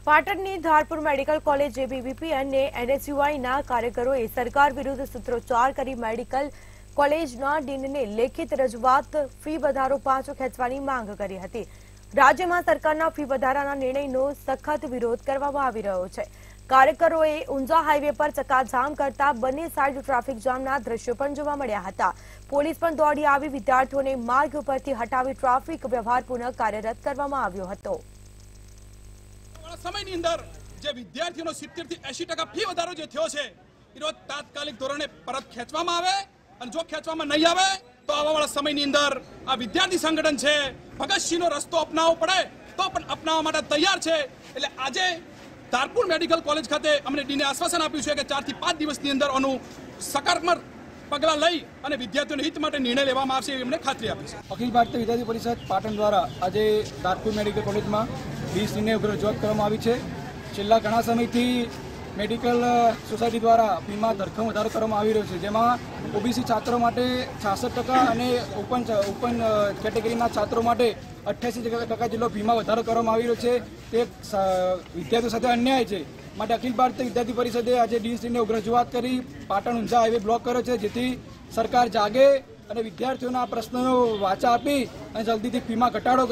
પાટણની Dharpur medical college જેબીવીપી અને એનએસયુઆઈના કાર્યકરોએ સરકાર વિરુદ્ધ સૂત્રોચ્ચાર કરી મેડિકલ કોલેજના ડીનને લેખિત રજૂઆત ફી વધારો પાછો ખેંચવાની માંગ કરી હતી। રાજ્યમાં સરકારના ફી વધારાના નિર્ણયનો સખત વિરોધ કરવામાં આવી રહ્યો છે। કાર્યકરોએ ઊંઝા હાઈવે પર ચક્કાજામ કરતા બંને સાઈડ ટ્રાફિક જામના દ્રશ્યો પણ જોવા મળ્યા હતા। પોલીસ પણ દોડી આવી વિદ્યાર્થીઓને માર્ગ પરથી હટાવી ટ્રાફિક વ્યવહાર પુનઃ કાર્યરત કરવામાં આવ્યો હતો। સમયની અંદર જે વિદ્યાર્થીઓનો 70 થી 80% ફી વધારો જે થયો છે એ તાત્કાલિક ધોરણે પરત ખેંચવામાં આવે અને જો ખેંચવામાં નહીં આવે તો આવવાવાળા સમયની અંદર આ વિદ્યાર્થી સંગઠન છે ભગતસિંહનો રસ્તો અપનાવવો પડે તો પણ અપનાવવા માટે તૈયાર છે। એટલે આજે ધારપુર મેડિકલ કોલેજ ખાતે અમને ડીને આશ્વાસન આપ્યું છે કે 4 થી 5 દિવસની અંદર આનું સકારાત્મક પગલાં લઈ અને વિદ્યાર્થીઓના હિત માટે નિર્ણય લેવામાં આવશે એવી અમને ખાતરી આપી છે। અખિલ ભારતીય વિદ્યાર્થી પરિષદ પાટણ દ્વારા આજે ધારપુર મેડિકલ કોલેજમાં ડીસીને રજૂઆત કરવામાં આવી છે। છેલ્લા ઘણા સમયથી મેડિકલ સોસાયટી દ્વારા ફીમાં ધરખમ વધારો કરવામાં આવી રહ્યો છે, જેમાં ઓબીસી છાત્રો માટે 66% અને ઓપન કેટેગરીના છાત્રો માટે 88% જેટલો ફીમાં વધારો કરવામાં આવી રહ્યો છે। તે વિદ્યાર્થીઓ સાથે અન્યાય છે, માટે અખિલ ભારતીય વિદ્યાર્થી પરિષદે આજે ડીસીને રજૂઆત કરી પાટણ ઊંઝા હાઈવે બ્લોક કર્યો છે, જેથી સરકાર જાગે અને વિદ્યાર્થીઓના પ્રશ્નોનો વાચા આપી અને જલ્દીથી ફીમાં ઘટાડો કરે।